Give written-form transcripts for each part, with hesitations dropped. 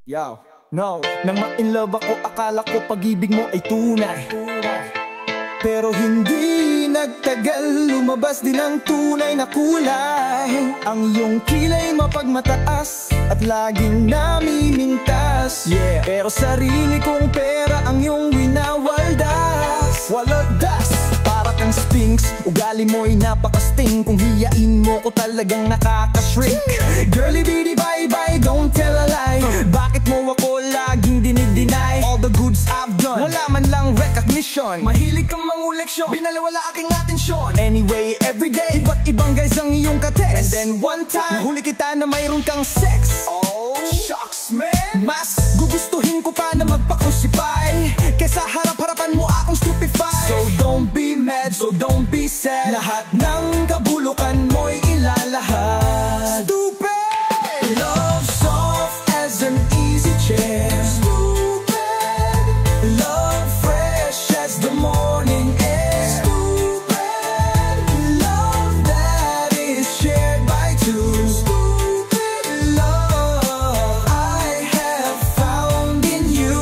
Yo, no. Nang ma-inlove ako, akala ko pag-ibig mo ay tunay. Pero hindi nagtagal, lumabas din ang tunay na kulay. Ang iyong kilay mapagmataas at laging namimintas. Yeah, pero sarili kong pera ang iyong winawaldas. Walagdas, para kang sphinx, ugali mo'y napakasting. Kung hiyain mo ko talagang nakakashrink. Girlie bitty bye bye, don't tell a lie. Bakit mo ako laging dinideny? All the goods I've done, wala man lang recognition. Mahilig kang manguleksyon, binalawala aking atensyon. Anyway, everyday, iba't ibang guys ang iyong kates. And then one time, nahuli kita na mayroon kang sex. Oh, shucks man, mas gugustuhin ko pa na magpakusipay kesa harap-harapan mo akong stupefy. So don't be mad, so don't be sad. Lahat ng kabulukan mo'y ilalahad. Stupid! Love soft as an easy chair. Stupid! Love fresh as the morning air. Stupid! Love that is shared by two. Stupid love I have found in you.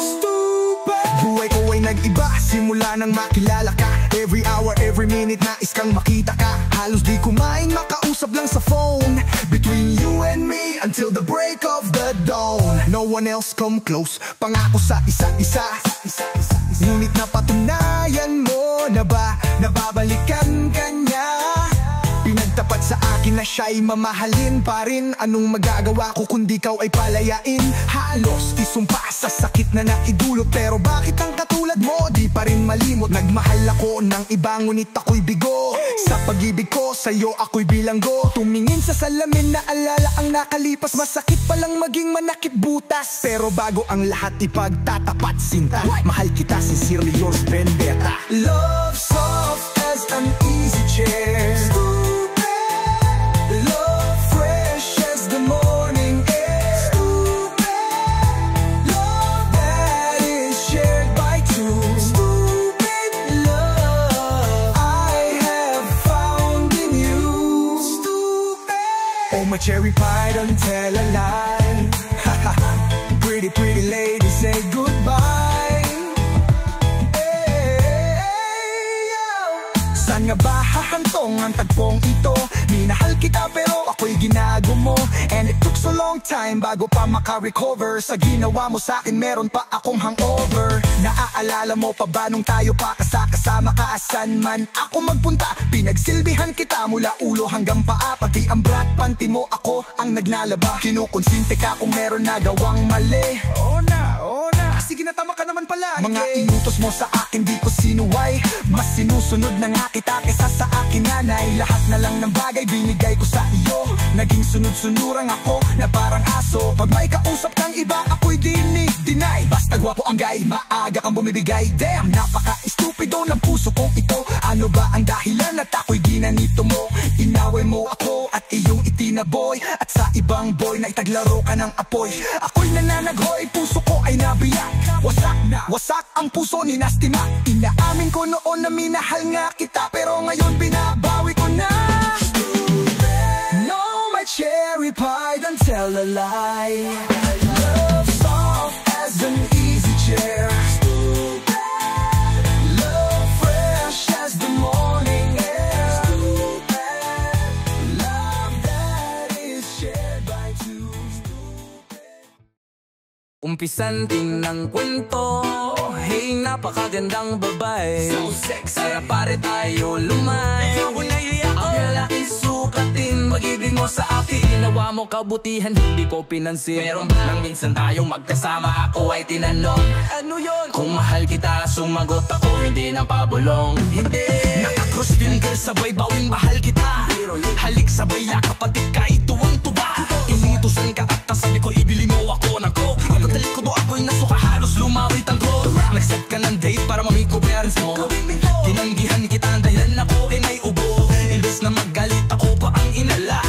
Stupid! Buhay ko ay nag-iba simula nang makilala ka. Every hour, every minute nais kang makita ka. Halos di kumain, makausap lang sa phone. Between you and me until the break of the dawn. No one else come close, pangako sa isa't isa. Ngunit napatunayan mo na ba nababalikan ka niya? Pinagtapat sa akin na siya'y mamahalin pa rin. Anong magagawa ko kundi ikaw ay palayain? Halos isumpa sa sakit na naidulot. Pero bakit ang katulad mo di pa rin malimot? Nagmahal ako ng iba ngunit ako'y bigo. Sa pag-ibig ko sa'yo ako'y bilanggo. Tumingin sa salamin na alala ang nakalipas. Masakit palang maging manakit butas. Pero bago ang lahat ipagtatapat sinta. Mahal kita, sincerely yours, Vendetta. Love soft as an easy chair. Love fresh as the morning air. Stupid love that is shared by two. Stupid love I have found in you. Stupid. Oh my cherry pie, don't tell a lie. Pretty pretty lady, say goodbye. Saan nga ba hahantong ang tagpong ito? Minahal kita pero ako'y ginago mo. And it took so long time bago pa makarecover. Sa ginawa mo sa'kin meron pa akong hangover. Naaalala mo pa ba nung tayo pa kasama ka? Asan man ako magpunta, pinagsilbihan kita mula ulo hanggang paa. Pati ang black panty mo ako ang naglalaba. Kinukonsinte ka kung meron na gawang mali. Oo na, sige na, tama ka naman pala. Mga inutos mo sa akin di ko sinuway. Mas sinusunod na nga kita kesa sa akin nanay. Lahat na lang ng bagay binigay ko sa iyo. Naging sunod-sunurang ako na parang aso. Pag may kausap kang iba ako'y dinay. Basta gwapo ang guy, maaga kang bumibigay. Damn, napaka-estupido ng puso kong ito. Ano ba ang dahilan at ako'y ginanito mo? Inaway mo ako at iyong itinaboy. At sa ibang boy na itaglaro ka ng apoy. Ako'y nananaghoy, puso ko ay nabiyak. Wasak ang puso ni Nasty Mac. Inaamin ko noon na minahal nga kita, pero ngayon binabawi ko na. No, my cherry pie, don't tell a lie. Love soft as an easy chair. Love fresh as the morning air. Love that is shared by two. Umpisan din ng kwento. Hey, napakagandang babae. So sexy. Tara pare tayo lumay. Ang lalaki sukatin. Pag-ibig mo sa akin, nawa mo kabutihan, hindi ko pinansin. Meron nang minsan tayong magkasama, ako ay tinanong, ano yon? Kung mahal kita, sumagot ako, hindi na pabulong. Hindi. Nakakross din girl, sabay bawing mahal kita. Halik sabay yakap, pati ka ituwang-tuba. Inutusan ka at sabi ko, ibili mo ako ng coke. Pagdali ko do ako'y nasuka, halos lumawit ang throat. Nag-set ka ng date para mamit ko parents mo. Tinanggihan kita ang dahilan ako ay may ubo. Imbes na magalit ako pa ang inala.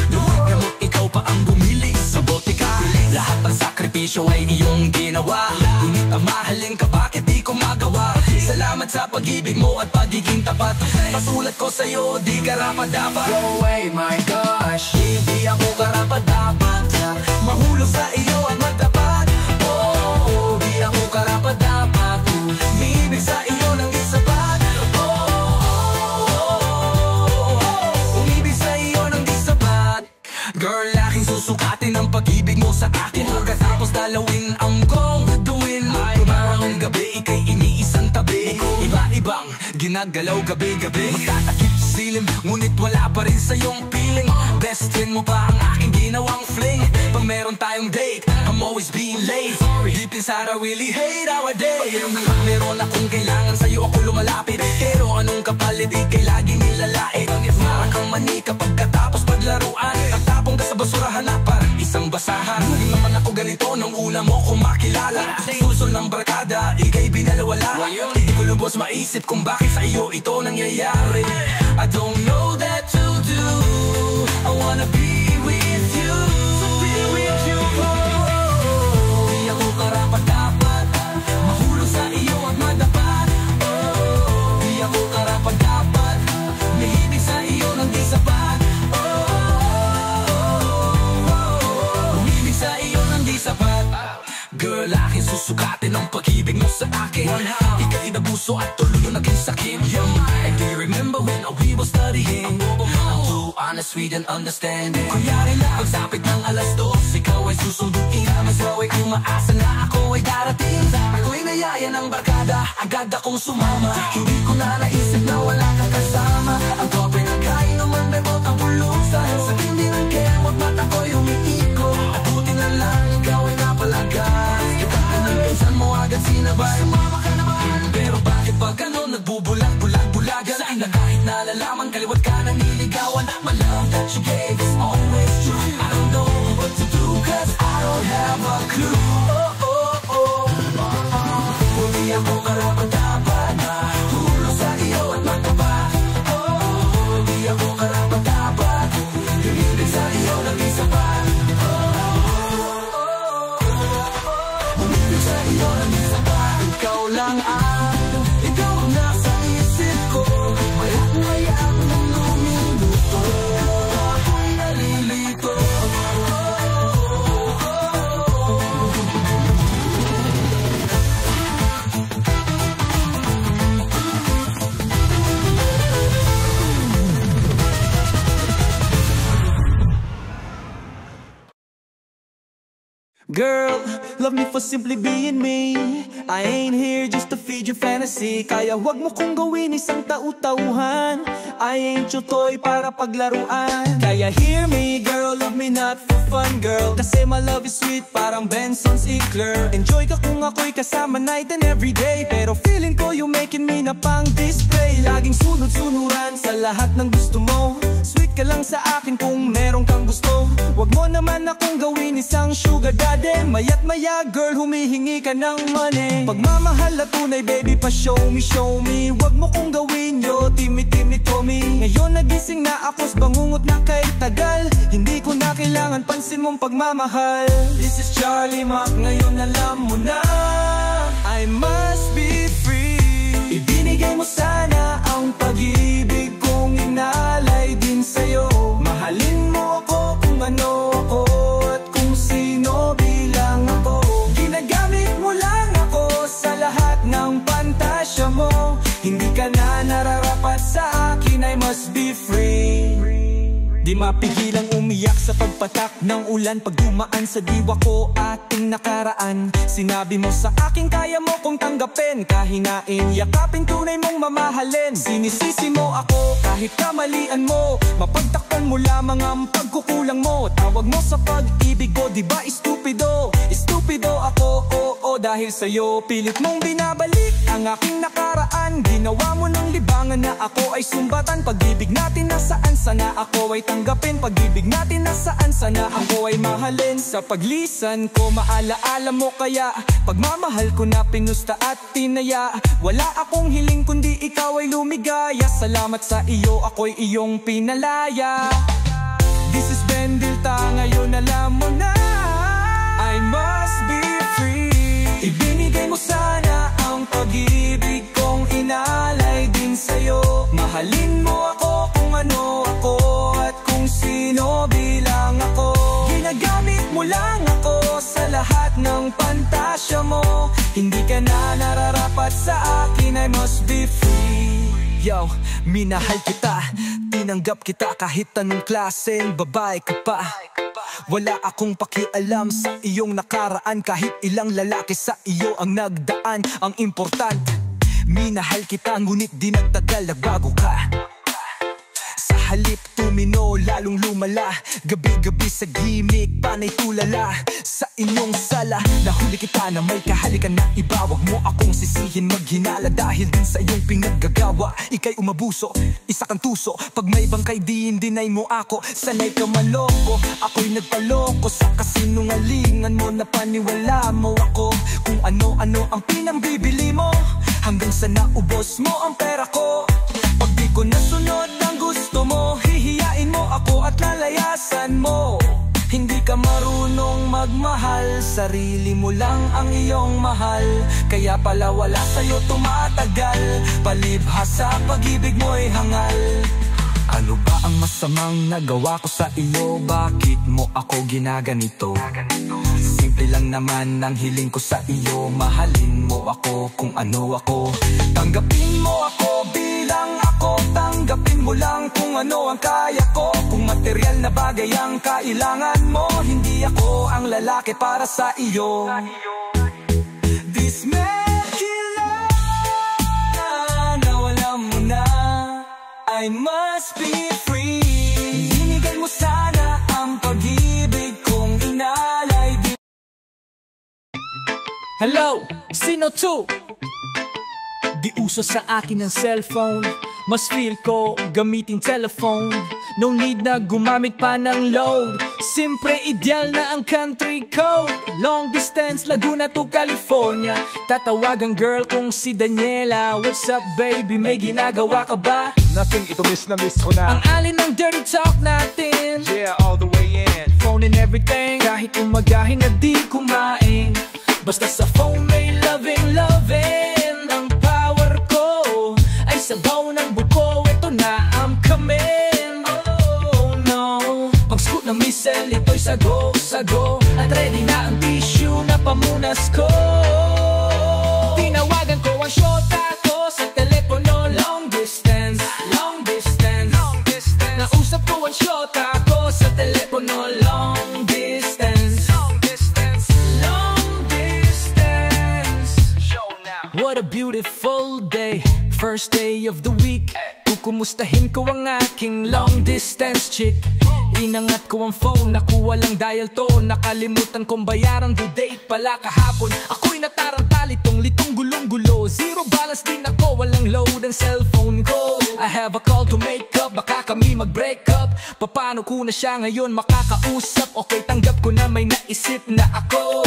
Gamot ikaw pa ang bumili sa botika. Lahat ng sakripisyo ay iyong ginawa. Ngunit ang mahalin ka, bakit di ko magawa? Salamat sa pag-ibig mo at pagiging tapat. Pasulat ko sa'yo, di karapat-dapat. Go away, my gosh. Hindi ako karapat-dapat. Mahulog sa iyo at magtapat. ginagalaw gabi-gabi. Magtatakip sa silim, ngunit wala pa rin sa iyong feeling. Best friend mo pa ang aking ginawang fling. Pag meron tayong date, I'm always being late. Deep inside I really hate our day. Pag meron akong kailangan sa'yo ako lumalapit. Pero anong kapalit, ikay lagi nilalait. Para kang mani kapag katapos paglaruan. Tatapong ka sa basurahan na parang isang basahan. Hindi naman ako ganito nung una mo ko makilala. Puso ng barkada, ikay binalawala. Hindi ko lubos maisip kung bakit sa iyo ito nangyayari. I don't know that to do. I wanna be with you. So be with you. Di ako karapat-dapat mahulog sa iyo at madapat. Di ako karapat-dapat nahibig sa iyo ng di sapat. Umibig sa iyo ng di sapat. Girl, aking susukatin ang pag-ibig mo sa akin. Ika'y nabuso at tuloy yung naging sakit. And do you remember when we were studying? I'm too honest, sweet and understanding. Kunyari lang, pagsapit ng alas 2, ikaw ay susunduin. Mas ikaw ay umaasa na ako ay darating. Ako'y nayaya ng barkada, agad akong sumama. Hindi ko na naisip na wala kang kasama. Ang tope ng kain naman bebot ang pulusan. Sa tindi ng kemot, mata ko'y umiikot. At buti na lang, ikaw ay napalagas. Kapag ka ng pinsan mo agad sinabay, sumama ka naman. Pero bakit pag ano nagbubulag-bulag-bulagan? Na kahit nalalaman, kaliwat ka na niligawan. My love that you gave is always true. I don't know what to do cause I don't have a clue. Hindi ako karapat-dapat mahulog sa iyo at magtapat. Hindi ako karapat-dapat lumibig sa iyo ng di sapat. Lumibig sa iyo ng di sapat. Ikaw lang ikaw ang nasa isip ko. Maya ako ng lumuluto. Ako'y nalilito. Girl, love me for simply being me. I ain't here just to feed your fantasy. Kaya wag mo kong gawin isang tau-tauhan. I ain't your toy para paglaruan. Kaya hear me girl, love me not for fun girl. Kasi my love is sweet parang Benson's Eclair. Enjoy ka kung ako'y kasama night and everyday. Pero feeling ko you making me na pang display. Laging sunod-sunuran sa lahat ng gusto mo. Sweet ka lang sa akin kung meron kang gusto. Wag mo naman akong gawin isang sugar daddy. Maya't maya girl, humihingi ka ng money. Pagmamahal na tunay baby pa show me, show me. Wag mo kong gawin yo, timi-timi Tommy. Ngayon nagising na ako's bangungot na kay tagal. Hindi ko na kailangan pansin mong pagmamahal. This is Charlie Mac, ngayon alam mo na I must be free. Ibinigay mo sana ang pag-ibig kong inalay din sa'yo. Mahalin mo ako kung ano ako at kung sino bilang ako. Ginagamit mo lang ako sa lahat ng pantasya mo. Hindi ka na nararapat sa akin, I must be free. Di mapigilang umiyak sa pagpatak ng ulan. Pag dumaan sa diwa ko ating nakaraan. Sinabi mo sa akin kaya mo kong tanggapin. Kahinain, yakapin, tunay mong mamahalin. Sinisisi mo ako kahit kamalian mo. Mapagtakpan mo lamang ang pagkukulang mo. Tawag mo sa pag-ibig ko, di ba estupido? Estupido ako, oo, dahil sa'yo pilit mong binabalik ang aking nakaraan. Ginawa mo ng libangan na ako ay sumbatan. Pag-ibig natin nasaan sana ako ay tanggapin. Pag-ibig natin nasaan sana ako ay mahalin. Sa paglisan ko maalaala mo kaya pagmamahal ko na pinusta at tinaya. Wala akong hiling kundi ikaw ay lumigaya. Salamat sa iyo ako'y iyong pinalaya. This is Ben Dilta, ngayon alam mo na I must be free. Ibinigay mo sana ang pag-ibig kong inalay din sa'yo. Mahalin mo ako kung ano ako at kung sino bilang ako. Ginagamit mo lang ako sa lahat ng pantasya mo. Hindi ka na nararapat sa akin, I must be free. Yo, minahal kita, tinanggap kita kahit anong klaseng babae ka pa. Wala akong pakialam sa iyong nakaraan. Kahit ilang lalaki sa iyo ang nagdaan. Ang importante, Minahal kita ngunit di nagtagal nagbago ka. Sa halip tumino lalong lumala, gabi-gabi sa gimmick panay tulala. Sa inyong sala nahuli kita na may kahalikan na iba. Wag mo akong sisihin maghinala dahil din sa iyong pinaggagawa. Ika'y umabuso, isa kang tuso. Pag may bangkay dinay mo ako. Sanay ka maloko, ako'y nagpaloko. Sa kasinungalingan mo na paniwala mo ako. Kung ano-ano ang pinambibili mo, hanggang sa naubos mo ang pera ko. Pag di ko nasunod ang gusto mo, hihiyain mo ako at lalayasan mo. Hindi ka marunong magmahal, sarili mo lang ang iyong mahal. Kaya pala wala sa'yo tumatagal, palibhasa pag-ibig mo'y hangal. Ano ba ang masamang nagawa ko sa iyo? Bakit mo ako ginaganito? Simple lang naman ang hiling ko sa iyo. Mahalin mo ako kung ano ako. Tanggapin mo ako bilang ako. Tanggapin mo lang kung ano ang kaya ko. Kung material na bagay ang kailangan mo, hindi ako ang lalaki para sa iyo. This medkila na wala mo na, I must be free. Hinigay mo sana ang pag-ibig kong inalay. Hello, sino to? Di uso sa akin ang cellphone. Mas feel ko gamitin telephone. No need na gumamit pa ng load. Simpre ideal na ang country code. Long distance, Laguna to California. Tatawagan girl kung si Daniela. What's up baby, may ginagawa ka ba? Nothing, ito miss na miss ko na. Ang alin ng dirty talk natin. Yeah, all the way in. Phone and everything. Kahit umagahin na di kumain. Basta sa phone may loving. Ang power ko ay sabaw ng buko. Ito na I'm coming. Oh no. Pag-scoot ng missile, ito'y sago. At ready na ang tissue na pamunas ko. Tinawagan ko ang shota ko sa telepono. Long distance. Nausap ko ang shota ko sa telepono. Long distance. What a beautiful day, first day of the week. Kukumustahin ko ang aking long distance chick. Inangat ko ang phone, nakuha lang dial tone. Nakalimutan kong bayaran, due date pala kahapon. Ako'y nataranta, litong gulong-gulo. Zero balance din ako, walang load ang cellphone ko. I have a call to make up, baka kami mag-break up. Paano ko na siya ngayon makakausap? Okay, tanggap ko na may naisip na ako.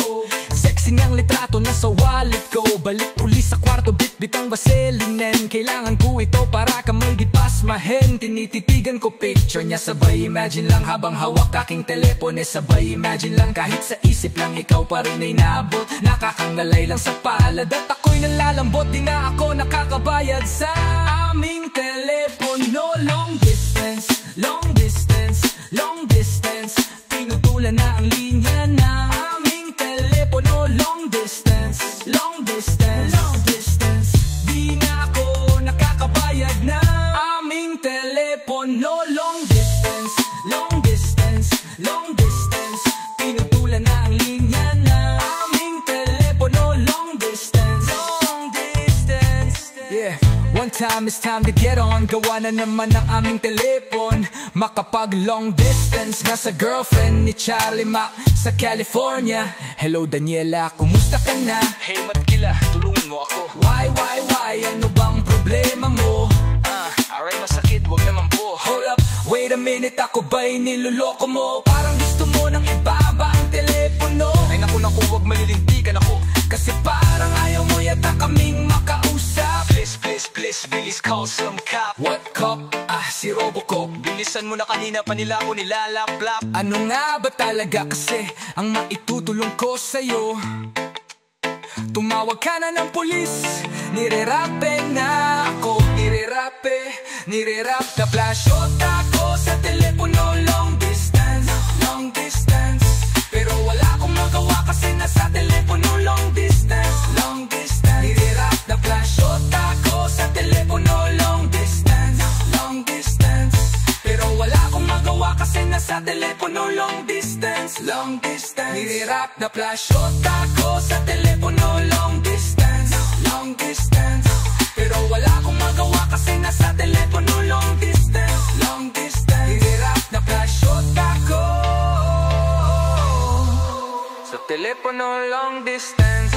Sexy niyang litrato na sa wallet ko. Balik uli sa kwarto, bit-bit ang vaselinen. Kailangan ko ito para kamay di pasmahin. Tinititigan ko picture niya, sabay imagine lang. Habang hawak aking telepono, sabay imagine lang. Kahit sa isip lang, ikaw pa rin ay naabot. Nakakangalay lang sa palad at ako'y nalalambot. Di na ako nakakabayad sa aming telepono. Long distance, pinutulan na ang linya na aming telepono. Long distance. Di na ako nakakabayad na aming telepono. Long distance. Pinutulan na ang linya na aming telepono. Long distance. Yeah, one time it's time to get on. Gawa na naman ang aming telepon. Makapag long distance nga sa girlfriend ni Charlie Mac sa California. Hello Daniela, kumusta ka na? Hey Matkila, tulungan mo ako. Why? Ano bang problema mo? Aray masakit, wag naman po. Hold up, wait a minute, ako ba'y niloloko mo? Parang gusto mo nang ibaba ang telepono. Ay naku, wag malilintikan ako. Kasi parang ayaw mo yata kaming makausap. Please, bilis call some cop. What cop? Si Robocop. Bilisan mo na, kanina pa nila ako nilalaplap. Ano nga ba talaga kasi ang maitutulong ko sa'yo? Tumawag ka na ng pulis, nirerape na ako. Nirerap na flashshot ako sa telepono. Long distance. Pero wala akong magawa kasi nasa telepono. Long distance. Nirerap na flashshot ako sa telepono. Long distance. Pero wala akong magawa kasi nasa telepono. Long distance. Nirerap na flashshot ako sa telepono. Long distance. wala akong magawa kasi nasa telepono. Long distance, long distance. Hirap na ka-shot ako sa telepono, long distance.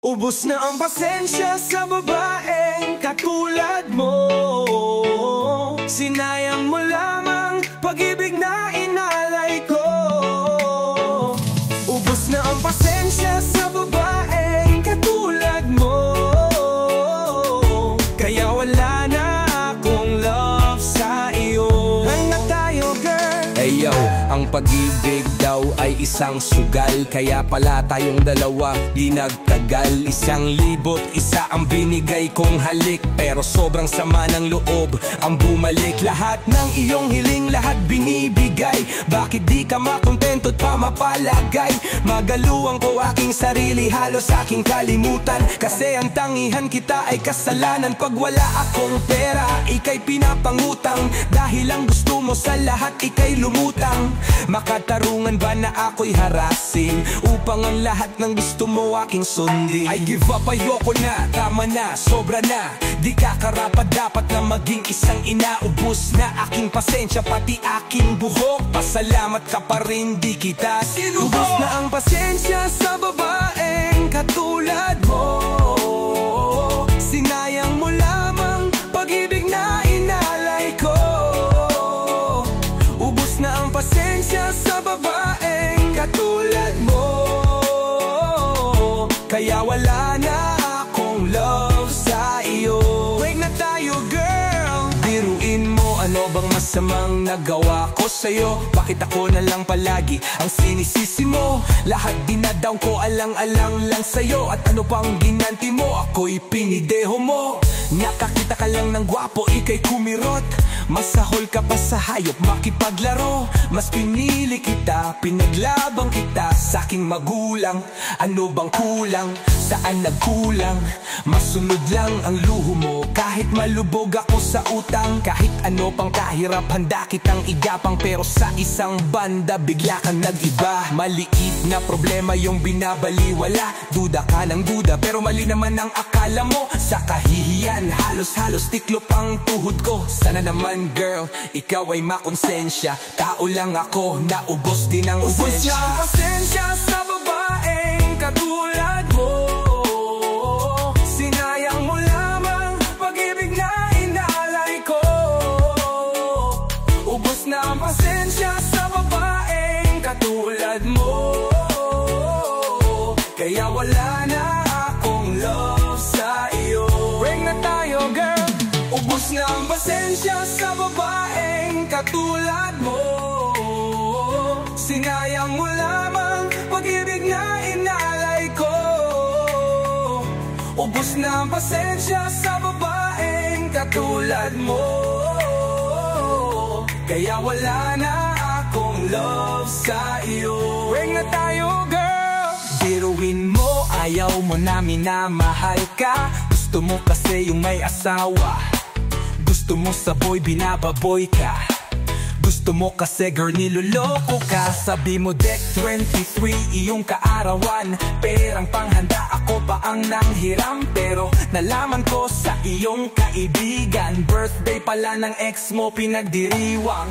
Ubus na ang pasensya sa babaeng katulad mo. Sinayang mo lamang pag-ibig na inalay ko. Ubus na ang pasensya sa babaeng katulad mo. Kaya wala na akong love sa iyo. Hanga tayo, girl. Hey yo, ang pag-ibig daw ay isang sugal. Kaya pala tayong dalawa di nagtagal. 1,001 ang binigay kong halik, pero sobrang sama ng loob ang bumalik. Lahat ng iyong hiling, lahat binibigay. Bakit di ka makontento't pa mapalagay? Magaluan ko aking sarili, halos aking kalimutan. Kasi ang tangihan kita ay kasalanan. Pag wala akong pera, ika'y pinapangutang. Dahil ang gusto mo sa lahat, ika'y lumutang. Makatarungan ba na ako'y harasin upang ang lahat ng gusto mo aking sundin? I give up, ayoko na, tama na, sobra na. Di ka karapat dapat na maging isang ina. Ubus na aking pasensya, pati aking buhok. Pasalamat ka pa rin, di kita sinubok. Ubus na ang pasensya sa babaeng katulad mo. Sinayang mo lamang pag-ibig na inalay ko. Ubus na ang pasensya sa babaeng katulad mo. Kaya wala na akong love sa iyo. Break na tayo, girl. Biruin mo, ano bang masamang nagawa ko sa'yo? Bakit ako na lang palagi ang sinisisi mo? Lahat dinadown ko, alang-alang lang sa'yo. At ano pang ginanti mo, ako'y pinideho mo. Nakakita ka lang ng gwapo, ika'y kumirot. Masahol ka pa sa hayop, makipaglaro. Mas pinili kita, pinaglabang kita sa aking magulang. Ano bang kulang? Saan nagkulang? Masunod lang ang luho mo. Kahit malubog ako sa utang, kahit ano pang kahirap, handa kitang igapang. Pero sa isang banda, bigla kang nag-iba. Maliit na problema yung binabaliwala. Duda ka ng duda, pero mali naman ang akala mo. Sa kahihiyan, halos-halos tiklop ang tuhod ko. Sana naman, girl, ikaw ay makonsensya. Tao lang ako, naubos din ang Ubus pasensya. na pasensya sa babaeng katulad mo. Sinayang mo lamang pag-ibig na inalay ko. Ubus na ang pasensya sa babaeng katulad mo. Kaya wala na akong love sa iyo. Ring na tayo, girl. Ubus na ang pasensya sa babaeng katulad mo. Sinayang mo lamang pag-ibig na inalay ko. Ubus na ang pasensya sa babaeng katulad mo. Kaya wala na akong love sa iyo. Ring na tayo, girl. Biruin mo, ayaw mo na minamahal ka. Gusto mo kasi yung may asawa. Gusto mo sa boy, binababoy ka. Gusto mo kasi girl, niloloko ka. Sabi mo Dec 23, iyong kaarawan. Perang panghanda, ako pa ang nanghiram. Pero nalaman ko sa iyong kaibigan, birthday pala ng ex mo pinagdiriwang.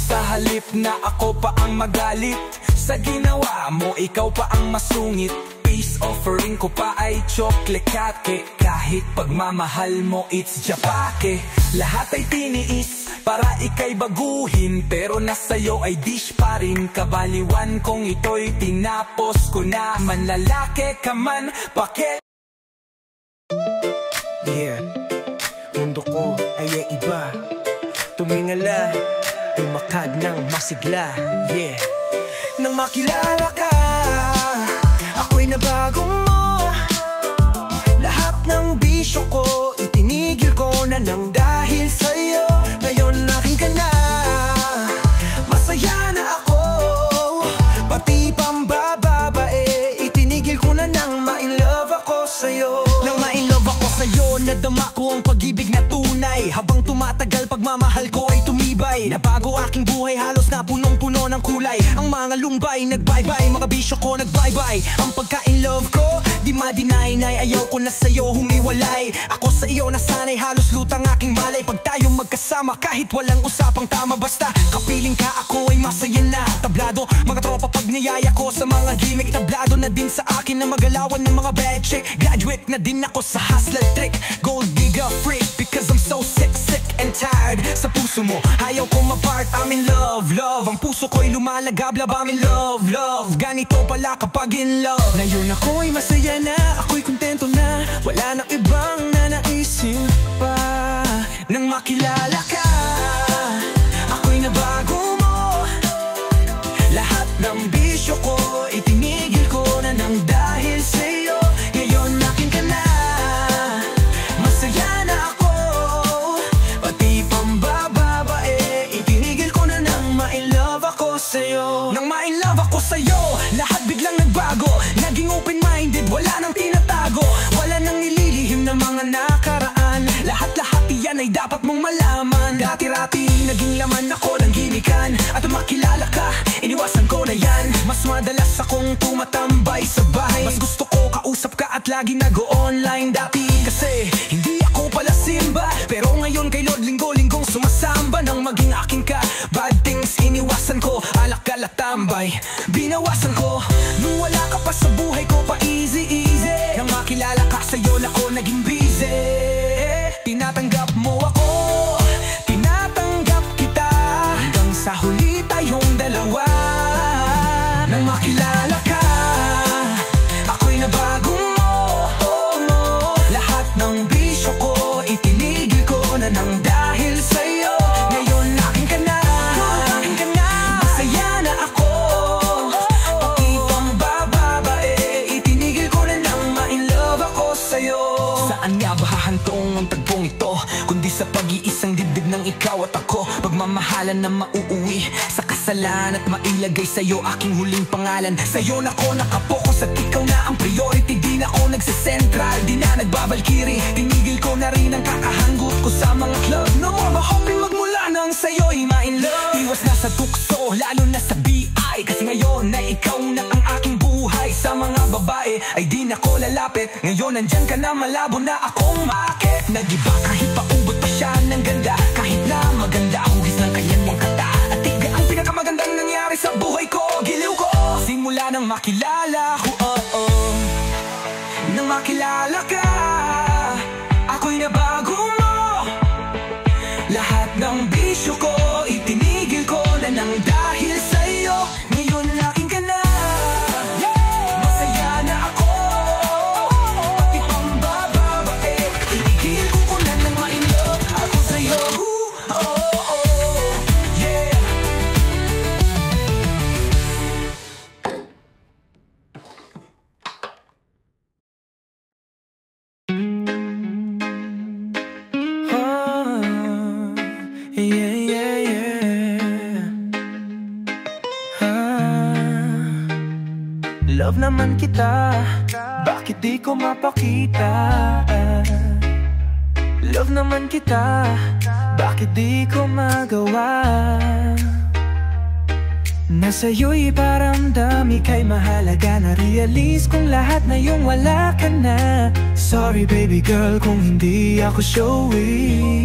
Sa halip na ako pa ang magalit sa ginawa mo, ikaw pa ang masungit. Peace offering ko pa ay chocolate cake. Kahit pagmamahal mo it's japake. Lahat ay tiniis para ika'y baguhin, pero nasa'yo ay dish pa rin. Kabaliwan kong ito'y tinapos ko na. Manlalaki ka man, pake. Yeah, mundo ko ay iba. Tumingala, lumakad ng masigla. Yeah, nang makilala ka, ako'y nabago mo. Lahat ng bisyo ko, itinigil ko na nang dahil sa'yo. Ngayon aking ka na, masaya na ako. Pati pambababae, itinigil ko na nang ma-in love ako sa'yo. Nang ma-in love ako sa'yo, nadama ko ang tumatagal, pagmamahal ko ay tumibay. Nabago aking buhay, halos na punong-puno ng kulay. Ang mga lumbay, nag-bye-bye, mga bisyo ko nag-bye-bye. Ang pagka-in-love ko, di ma-deny-nay. Ayaw ko na sa'yo humiwalay. Ako sa iyo nasanay, halos lutang aking malay. Pag tayo magkasama, kahit walang usapang tama, basta kapiling ka, ako ay masaya na. Tablado, mga tropa pag niyaya ko sa mga gimmick. Tablado na din sa akin na magalawan ng mga bad chick. Graduate na din ako sa hustler trick, gold digger freak. Because I'm so sick and tired. Sa puso mo, ayaw ko ma-part. I'm in love, love. Ang puso ko'y lumalagablab. I'm in love, love. Ganito pala kapag in love. Ngayon ako'y masaya na, ako'y kontento na. Wala nang ibang nanaisin pa. Nang makilala ka, ako'y nabago mo. Lahat ng bisyo ko, itinigil ko na nang dahil sa'yo. Ngayon akin ka na, masaya na ako. Pati pambababae, itinigil ko na nang ma-in-love ako sa'yo. Nang ma-in-love ako sa'yo, lahat biglang nagbago. Naging open-minded, wala nang tinatago. Wala nang nililihim na mga nakaraan. Lahat-lahat iyan ay dapat mong malaman. Dati-rati naging laman ako ng gimikan. At makilala ka, iniwasan ko na yan. Mas madalas akong tumatambay sa bahay. Mas gusto ko kausap ka at lagi nag-o-online. Dati kasi hindi ako pala simba, pero ngayon kay Lord linggo-linggong sumasamba. Nang maging akin ka, bad things iniwasan ko. Alak-alak tambay, binawasan ko. Nung wala ka pa sa buhay ko, pa easy-easy. Nang makilala ka, sa'yo na ko naging busy. Tinatanggap mo ako, tinatanggap kita, hanggang sa huli tayong dalawa. Nang makilala ka, ako'y nabago mo. Lahat ng bisyo ko, itinigil ko na nang dahil sa'yo. Ngayon akin ka na, masaya na ako. Pati pambababae, itinigil ko na nang ma-in-love ako sa'yo. Saan nga ba hahantong ang tagpong ito, kundi sa pag-iisang dibdib ng ikaw at ako. Pagmamahalan na mauuwi sa kasalan at mailagay sa'yo aking huling pangalan. Sa'yo na ko nakapokus at ikaw na ang priority. Di na ako nagsisentral, di na nagbabalkiri. Tinigil ko na rin ang kakahanggot ko sa mga club. No more mahoping magmula nang sa'yo'y ma-in-love. Iwas na sa tukso, lalo na sa BI, kasi ngayon na ikaw na ang aking buhay. Sa mga babae ay di na ko lalapit. Ngayon nandyan ka na, malabo na akong maakit. Nag-iba kahit paubot pa siya ng ganda. Kahit na maganda ang hugis ng kanyang mga kata. At tiga ang pinakamagandang nangyari sa buhay ko. Giliw ko simula nang makilala ko, nang makilala ka, ako'y nabago mo. Lahat ng bisyo ko, itinigil ko na nang dahil sa'yo. Ngayon akin ka na, masaya na ako. Pati pambababae, itinigil ko na nang ma-in-love ako sa'yo. Yeah. Love naman kita, bakit di ko mapakita? Love naman kita, bakit di ko magawa? Nasa'yo'y paramdam, ika'y mahalaga. Na-realize kong lahat na yung wala ka na. Sorry baby girl kung hindi ako showy.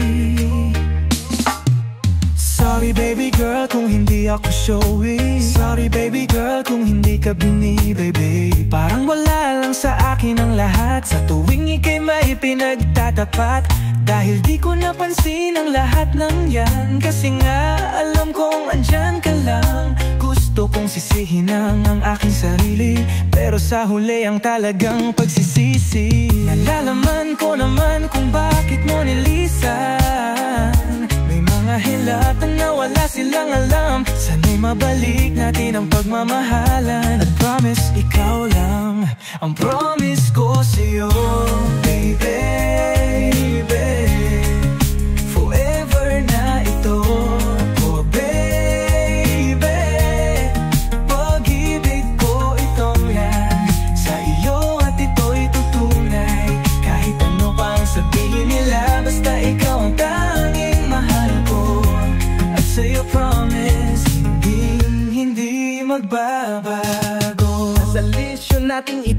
Sorry baby girl kung hindi ako showy. Sorry baby girl kung hindi ka bini-baby. Parang wala lang sa akin ang lahat sa tuwing ika'y may pinagtatapat. Dahil di ko napansin ang lahat ng yan, kasi nga alam kong andyan ka lang. Gusto kong sisihin ang aking sarili, pero sa huli ang talagang pagsisisi. Nalalaman ko naman kung bakit mo nilisan. May mga hilatan na wala silang alam. Sana'y mabalik natin ang pagmamahalan. At promise, ikaw lang ang promise ko sa'yo, baby. Forever na ito, oh baby. Pag-ibig ko itong yan sa iyo, at ito'y tutunay. Kahit ano pang sabihin nila, basta ikaw ang tanging mahal.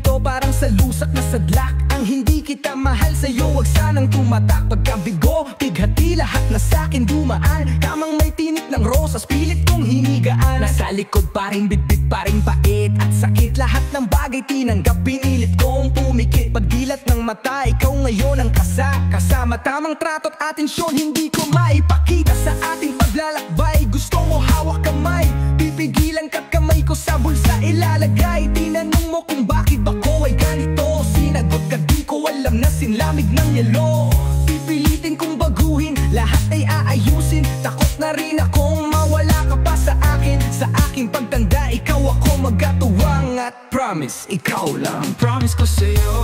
ito parang salusak na sadlak. Ang hindi kita mahal sa'yo, wag sanang tumatak. Pagkabigo, bighati lahat na sa'kin dumaan. Tamang may tinik ng rosas, pilit kong hinigaan. Nasa likod pa rin, bitbit pa rin pait at sakit. Lahat ng bagay tinanggap, pinilit kong pumikit. Pagdilat ng mata, ikaw ngayon ang kasama. Tamang trato at atensyon, hindi ko maipakita sa ating paglalakbay. Gusto mo hawak kamay, pipigilan ka't kamay ko sa bulsa ilalagay. Tinanong mo kung bakit ako ay ganito, sinagot ka di ko alam na sinlamig ng yelo. Pipilitin kong baguhin, lahat ay aayusin. Takot na rin akong mawala ka pa sa akin. Sa aking pagtanda, ikaw ako magkatuwang. At promise, ikaw lang. Promise ko sa'yo,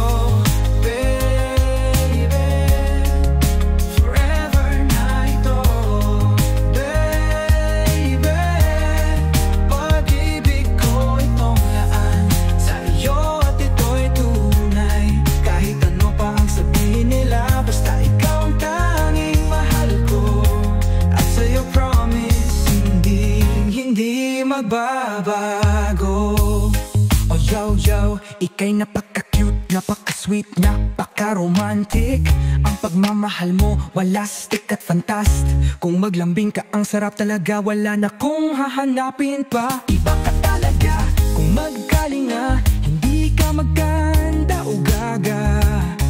magbabago. Oh yo yo, ika'y napaka-cute, napaka-sweet, napaka-romantic. Ang pagmamahal mo, walastik at fantast. Kung maglambing ka, ang sarap talaga, wala na kong hahanapin pa. Iba ka talaga, kung magkalinga, hindi ka maganda o gaga.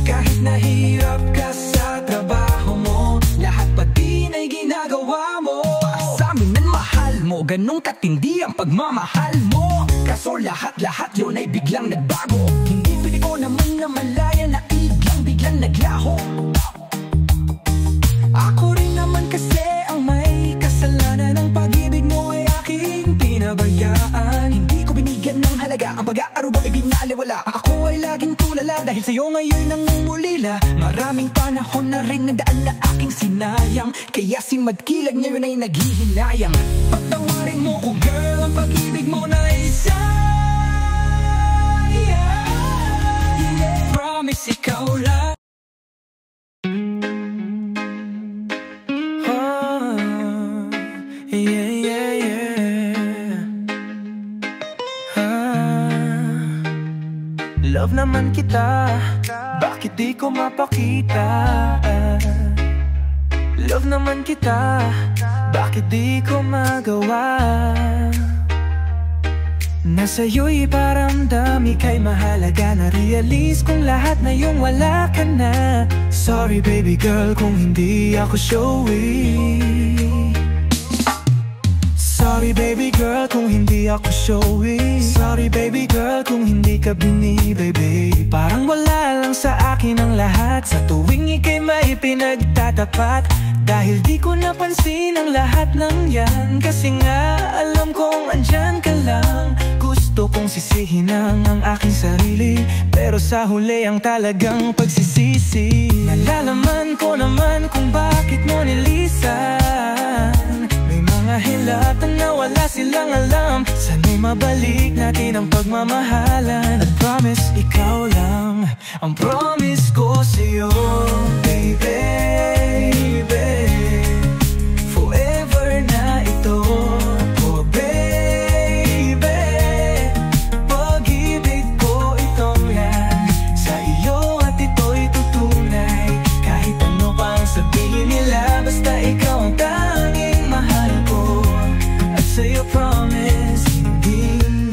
Kahit nahirap ka sa trabaho mo, lahat pa din ay ginagawa mo. Paasamin ng mahal mo, ganun katindi ang pagmamahal mo. Kaso lahat-lahat yun ay biglang nagbago. Hindi pwede ko naman na malaya na biglang naglaho. Ako rin naman kasi ang may kasalanan. Ang pag-ibig mo ay aking pinabayaan. Hindi ko binigyan ng halaga, ang pag-aaruba ay binaliwala. Ako ay laging tulala dahil sa'yo ngayon nangungulila. Maraming panahon na rin nagdaan na aking sinayang. Kaya si Madkilag ngayon ay naghihinayang. Pagtawarin mo ko girl, ang pag-ibig mo na isa. Promise ikaw lang. Love naman kita, bakit di ko mapakita? Love naman kita, bakit di ko magawa? Nasa'yo'y paramdam, ika'y mahalaga. Na-realize kong lahat na yung wala ka na. Sorry baby girl kung hindi ako showy. Sorry baby girl kung hindi ako showy. Sorry baby girl kung hindi ka bini-baby. Parang wala lang sa akin ang lahat sa tuwing ika'y may pinagtatapat. Dahil di ko napansin ang lahat ng yan. Kasi nga alam kong andyan ka lang. Gusto kong sisihin ang aking sarili, pero sa huli ang talagang pagsisisi. Nalalaman ko naman kung bakit mo nilisan. May mga hilatan na wala silang alam. Sana'y mabalik natin ang pagmamahalan. At promise, ikaw lang ang promise ko sa'yo, baby. Forever na ito. Oh baby, pag-ibig ko itong yan. Sa iyo at ito'y tutunay. Kahit ano pang sabihin nila, basta ikaw ang tanging mahal ko. At sa'yo promise,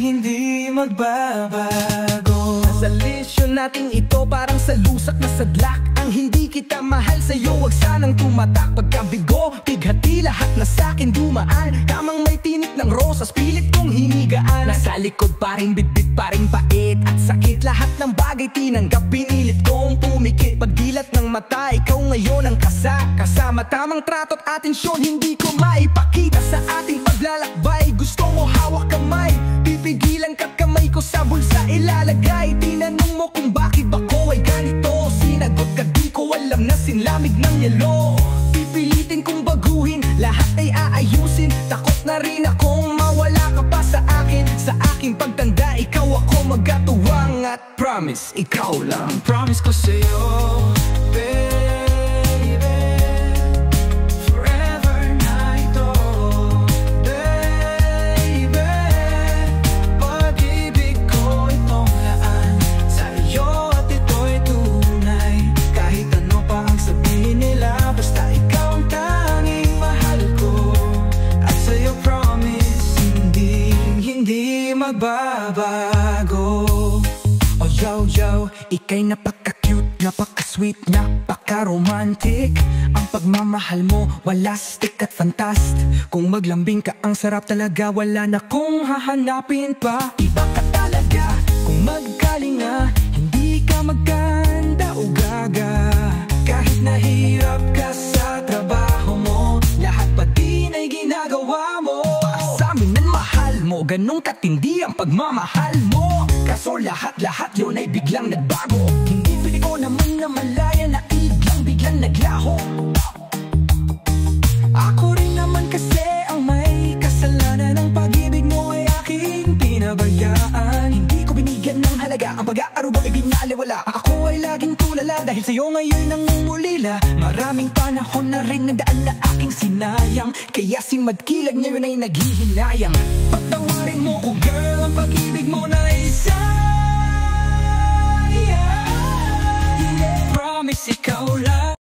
hindi magbabago. Sa lesyon nating ito parang salusak na sadlak. Ang hindi kita mahal sa'yo, wag sanang tumatak. Pagkabigo, bighati lahat na sa'kin dumaan. Tamang may tinik ng rosas, pilit kong hinigaan. Nasa likod pa rin, bitbit pa rin pait at sakit. Lahat ng bagay tinanggap, pinilit kong pumikit. Pagdilat ng mata, ikaw ngayon ang kasama. Tamang trato at atensyon, hindi ko maipakita sa ating paglalakbay. Gusto mo hawak kamay, pipigilan ka't kamay ko sa bulsa ilalagay. Tinanong mo kung bakit ako ay ganito, sinagot ka di ko alam na sinlamig ng yelo. Pipilitin kong baguhin, lahat ay aayusin. Takot na rin akong mawala ka pa sa akin. Sa aking pagtanda, ikaw ako magkatuwang. At promise, ikaw lang. Promise ko sa'yo, ikaw, ika'y napaka-cute, napaka-sweet, napaka-romantic. Ang pagmamahal mo, walastik at fantast. Kung maglambing ka, ang sarap talaga, wala na kong hahanapin pa. Iba ka talaga, kung magkalinga, hindi ka maganda o gaga. Kahit nahirap ka sa trabaho mo, lahat pa din ay ginagawa mo. Sa amin ang mahal mo, ganun katindi ang pagmamahal mo. Kaso lahat-lahat yun ay biglang nagbago. Hindi ko naman na malaya na biglang naglaho. Ako rin naman kasi ang may kasalanan. Ang pag-ibig mo ay aking pinabayaan. Hindi ko binigyan ng halaga, ang pag-aarubang ibinaliwala. Ako ay laging tulala dahil sa'yo ngayon nangungulila. Maraming panahon na rin nagdaan na aking sinayang, kaya si Madkilag ngayon ay naghihinayang. Pagtawarin mo ko girl, ang pag-ibig mo na isa. Promise ikaw lang.